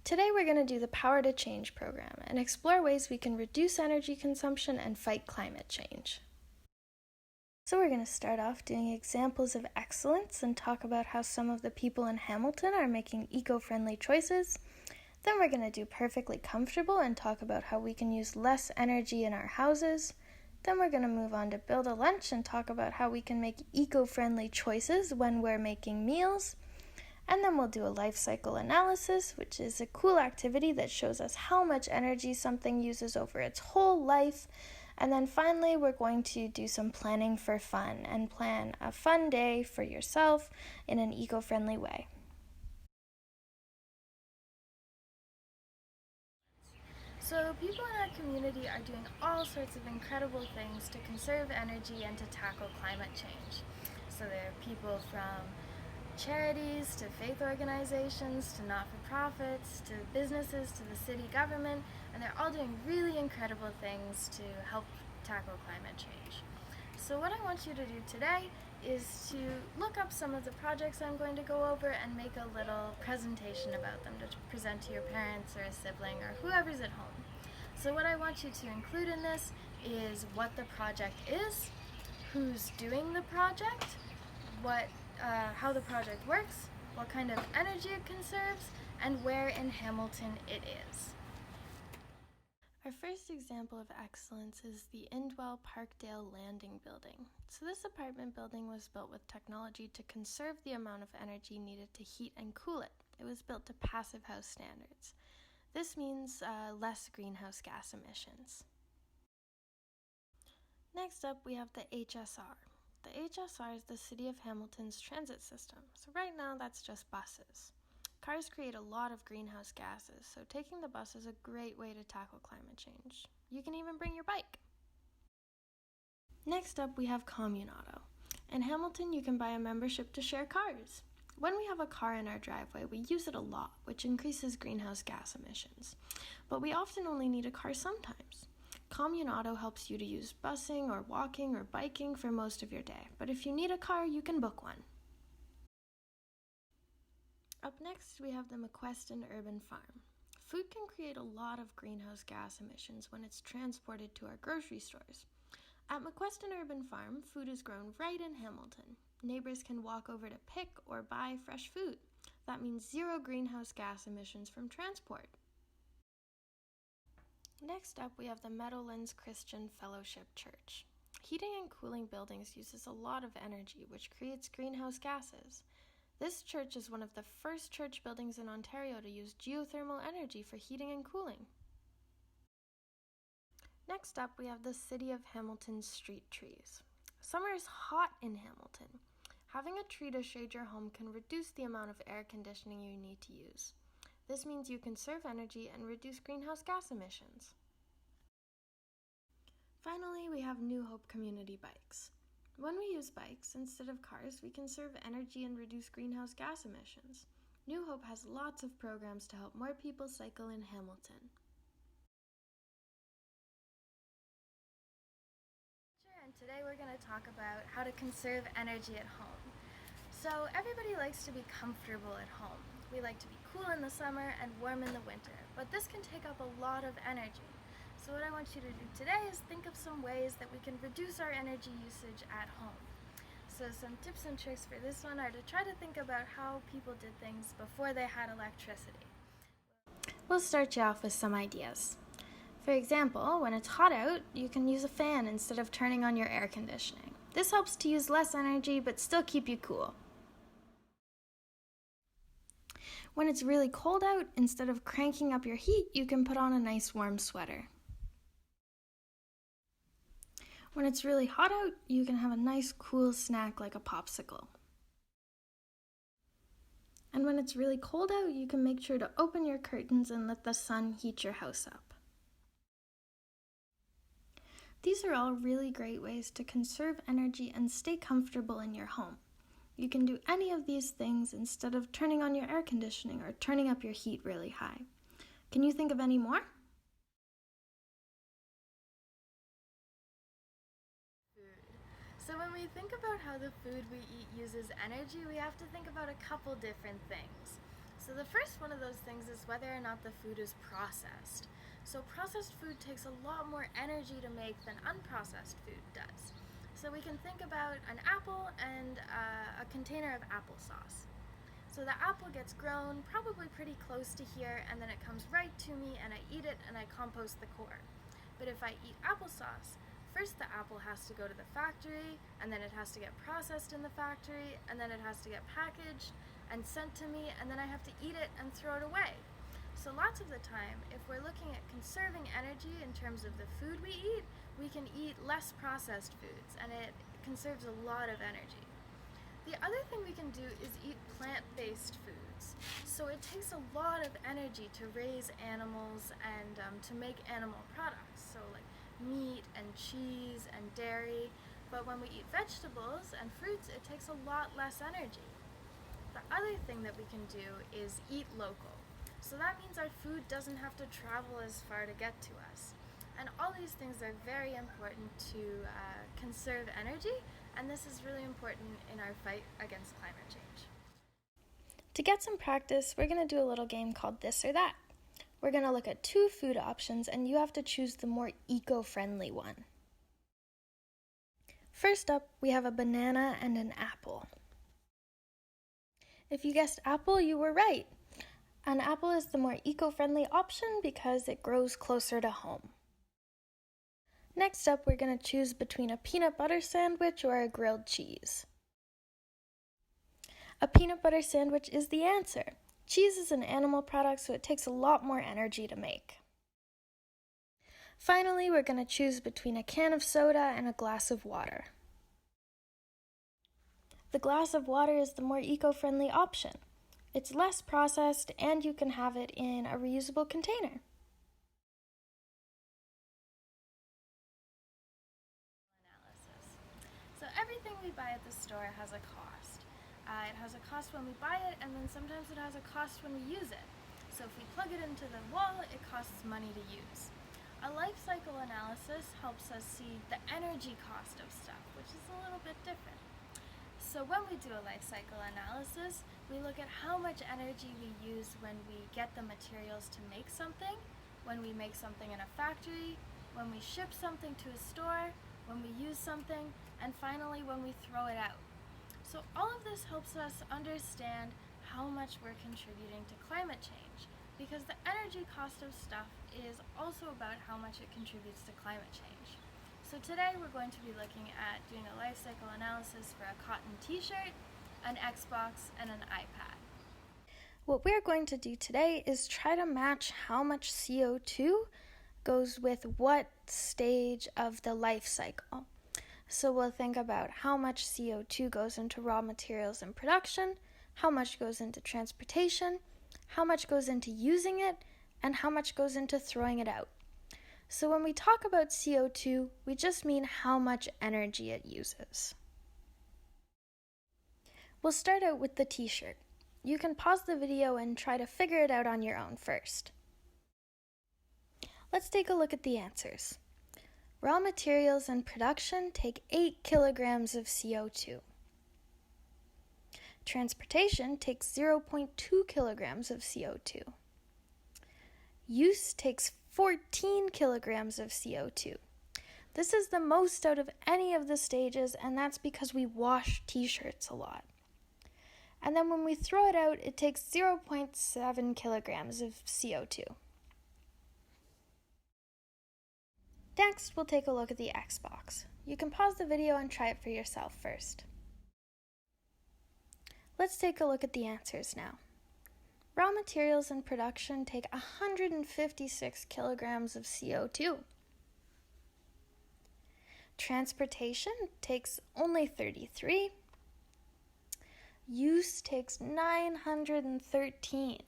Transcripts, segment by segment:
Today we're going to do the Power to Change program and explore ways we can reduce energy consumption and fight climate change. So we're going to start off doing examples of excellence and talk about how some of the people in Hamilton are making eco-friendly choices. Then we're going to do perfectly comfortable and talk about how we can use less energy in our houses. Then we're going to move on to build a lunch and talk about how we can make eco-friendly choices when we're making meals. And then we'll do a life cycle analysis, which is a cool activity that shows us how much energy something uses over its whole life. And then finally, we're going to do some planning for fun and plan a fun day for yourself in an eco-friendly way. So people in our community are doing all sorts of incredible things to conserve energy and to tackle climate change. So there are people from charities to faith organizations to not-for-profits to businesses to the city government, and they're all doing really incredible things to help tackle climate change. So what I want you to do today is to look up some of the projects I'm going to go over and make a little presentation about them to present to your parents or a sibling or whoever's at home. So what I want you to include in this is what the project is, who's doing the project, how the project works, what kind of energy it conserves, and where in Hamilton it is. Our first example of excellence is the Indwell Parkdale Landing Building. So this apartment building was built with technology to conserve the amount of energy needed to heat and cool it. It was built to passive house standards. This means less greenhouse gas emissions. Next up, we have the HSR. The HSR is the City of Hamilton's transit system, so right now that's just buses. Cars create a lot of greenhouse gases, so taking the bus is a great way to tackle climate change. You can even bring your bike. Next up, we have Communauto. In Hamilton, you can buy a membership to share cars. When we have a car in our driveway, we use it a lot, which increases greenhouse gas emissions. But we often only need a car sometimes. Communauto helps you to use busing or walking or biking for most of your day, but if you need a car, you can book one. Up next, we have the McQueston Urban Farm. Food can create a lot of greenhouse gas emissions when it's transported to our grocery stores. At McQueston Urban Farm, food is grown right in Hamilton. Neighbors can walk over to pick or buy fresh food. That means zero greenhouse gas emissions from transport. Next up, we have the Meadowlands Christian Fellowship Church. Heating and cooling buildings uses a lot of energy, which creates greenhouse gases. This church is one of the first church buildings in Ontario to use geothermal energy for heating and cooling. Next up, we have the City of Hamilton's street trees. Summer is hot in Hamilton. Having a tree to shade your home can reduce the amount of air conditioning you need to use. This means you conserve energy and reduce greenhouse gas emissions. Finally, we have New Hope Community Bikes. When we use bikes instead of cars, we conserve energy and reduce greenhouse gas emissions. New Hope has lots of programs to help more people cycle in Hamilton. And today we're going to talk about how to conserve energy at home. So everybody likes to be comfortable at home. We like to be cool in the summer and warm in the winter, but this can take up a lot of energy. So what I want you to do today is think of some ways that we can reduce our energy usage at home. So some tips and tricks for this one are to try to think about how people did things before they had electricity. We'll start you off with some ideas. For example, when it's hot out, you can use a fan instead of turning on your air conditioning. This helps to use less energy but still keep you cool. When it's really cold out, instead of cranking up your heat, you can put on a nice warm sweater. When it's really hot out, you can have a nice cool snack like a popsicle. And when it's really cold out, you can make sure to open your curtains and let the sun heat your house up. These are all really great ways to conserve energy and stay comfortable in your home. You can do any of these things instead of turning on your air conditioning or turning up your heat really high. Can you think of any more? So when we think about how the food we eat uses energy, we have to think about a couple different things. So So the first one of those things is whether or not the food is processed. So processed food takes a lot more energy to make than unprocessed food does. So we can think about an apple and a container of applesauce. So the apple gets grown probably pretty close to here, and then it comes right to me and I eat it and I compost the core. But if I eat applesauce, first the apple has to go to the factory, and then it has to get processed in the factory, and then it has to get packaged and sent to me, and then I have to eat it and throw it away. So lots of the time, if we're looking at conserving energy in terms of the food we eat, we can eat less processed foods, and it conserves a lot of energy. The other thing we can do is eat plant-based foods. So it takes a lot of energy to raise animals and to make animal products, so like meat and cheese and dairy. But when we eat vegetables and fruits, it takes a lot less energy. The other thing that we can do is eat local. So that means our food doesn't have to travel as far to get to us. And all these things are very important to conserve energy, and this is really important in our fight against climate change. To get some practice, we're going to do a little game called This or That. We're going to look at 2 food options, and you have to choose the more eco-friendly one. First up, we have a banana and an apple. If you guessed apple, you were right. An apple is the more eco-friendly option because it grows closer to home. Next up, we're going to choose between a peanut butter sandwich or a grilled cheese. A peanut butter sandwich is the answer. Cheese is an animal product, so it takes a lot more energy to make. Finally, we're going to choose between a can of soda and a glass of water. The glass of water is the more eco-friendly option. It's less processed, and you can have it in a reusable container. So everything we buy at the store has a cost. It has a cost when we buy it, and then sometimes it has a cost when we use it. So if we plug it into the wall, it costs money to use. A life cycle analysis helps us see the energy cost of stuff, which is a little bit different. So when we do a life cycle analysis, we look at how much energy we use when we get the materials to make something, when we make something in a factory, when we ship something to a store, when we use something, and finally when we throw it out. So all of this helps us understand how much we're contributing to climate change, because the energy cost of stuff is also about how much it contributes to climate change. So today we're going to be looking at doing a life cycle analysis for a cotton t-shirt, an Xbox, and an iPad. What we're going to do today is try to match how much CO2 goes with what stage of the life cycle. So we'll think about how much CO2 goes into raw materials and production, how much goes into transportation, how much goes into using it, and how much goes into throwing it out. So when we talk about CO2, we just mean how much energy it uses. We'll start out with the t-shirt. You can pause the video and try to figure it out on your own first. Let's take a look at the answers. Raw materials and production take 8 kilograms of CO2. Transportation takes 0.2 kilograms of CO2. Use takes 14 kilograms of CO2. This is the most out of any of the stages, and that's because we wash t-shirts a lot. And then when we throw it out, it takes 0.7 kilograms of CO2. Next, we'll take a look at the Xbox. You can pause the video and try it for yourself first. Let's take a look at the answers now. Raw materials and production take 156 kilograms of CO2. Transportation takes only 33. Use takes 913.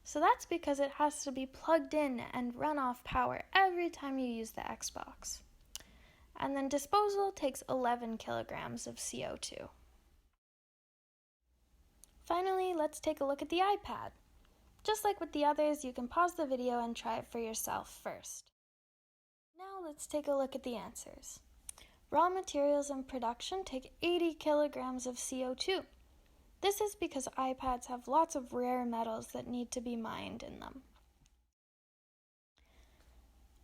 So that's because it has to be plugged in and run off power every time you use the Xbox. And then disposal takes 11 kilograms of CO2. Finally, let's take a look at the iPad. Just like with the others, you can pause the video and try it for yourself first. Now let's take a look at the answers. Raw materials and production take 80 kilograms of CO2. This is because iPads have lots of rare metals that need to be mined in them.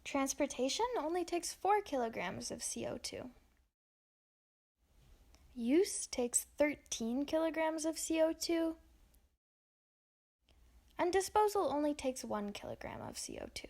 Transportation only takes 4 kilograms of CO2. Use takes 13 kilograms of CO2. And disposal only takes 1 kilogram of CO2.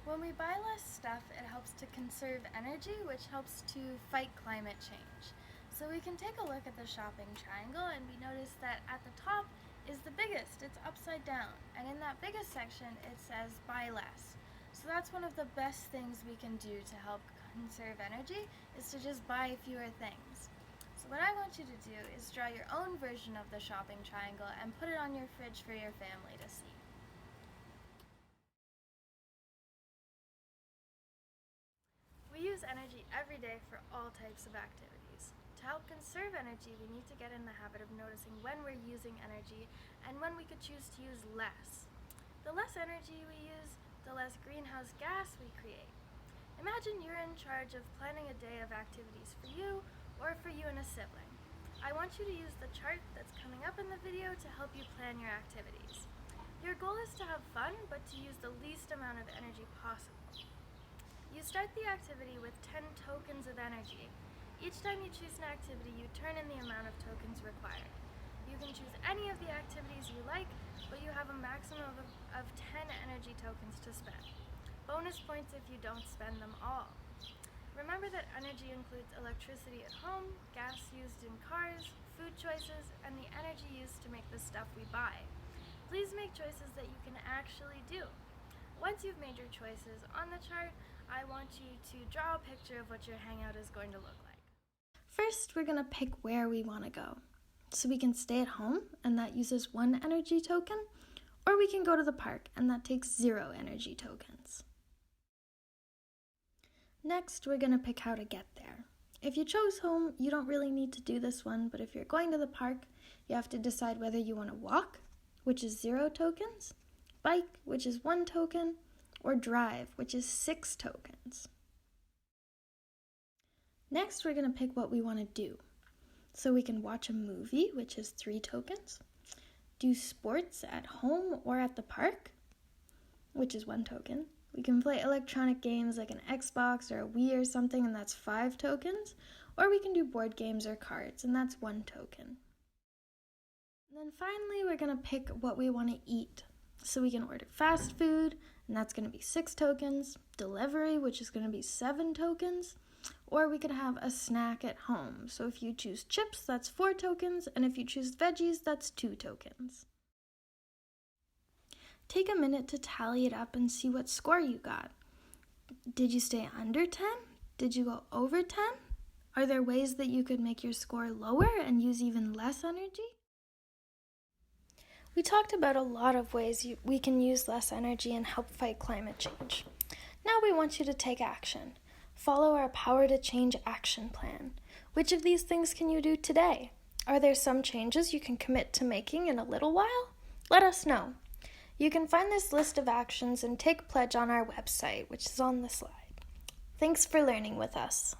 When we buy less stuff, it helps to conserve energy, which helps to fight climate change. So we can take a look at the shopping triangle, and we notice that at the top is the biggest. It's upside down. And in that biggest section, it says buy less. So that's one of the best things we can do to help conserve energy, is to just buy fewer things. So what I want you to do is draw your own version of the shopping triangle and put it on your fridge for your family to see. We use energy every day for all types of activities. To help conserve energy, we need to get in the habit of noticing when we're using energy and when we could choose to use less. The less energy we use, the less greenhouse gas we create. Imagine you're in charge of planning a day of activities for you or for you and a sibling. I want you to use the chart that's coming up in the video to help you plan your activities. Your goal is to have fun, but to use the least amount of energy possible. You start the activity with 10 tokens of energy. Each time you choose an activity, you turn in the amount of tokens required. You can choose any of the activities you like, but you have a maximum of 10 energy tokens to spend. Bonus points if you don't spend them all. Remember that energy includes electricity at home, gas used in cars, food choices, and the energy used to make the stuff we buy. Please make choices that you can actually do. Once you've made your choices on the chart, I want you to draw a picture of what your hangout is going to look like. First, we're going to pick where we want to go. So we can stay at home, and that uses 1 energy token, or we can go to the park, and that takes 0 energy tokens. Next, we're going to pick how to get there. If you chose home, you don't really need to do this one, but if you're going to the park, you have to decide whether you want to walk, which is 0 tokens, bike, which is 1 token, or drive, which is 6 tokens. Next, we're going to pick what we want to do. So we can watch a movie, which is 3 tokens, do sports at home or at the park, which is 1 token. We can play electronic games like an Xbox or a Wii or something, and that's 5 tokens. Or we can do board games or cards, and that's 1 token. And then finally, we're going to pick what we want to eat. So we can order fast food, and that's going to be 6 tokens, delivery, which is going to be 7 tokens, or we could have a snack at home. So if you choose chips, that's 4 tokens, and if you choose veggies, that's 2 tokens. Take a minute to tally it up and see what score you got. Did you stay under 10? Did you go over 10? Are there ways that you could make your score lower and use even less energy? We talked about a lot of ways we can use less energy and help fight climate change. Now we want you to take action. Follow our Power to Change action plan. Which of these things can you do today? Are there some changes you can commit to making in a little while? Let us know. You can find this list of actions and take pledge on our website, which is on the slide. Thanks for learning with us.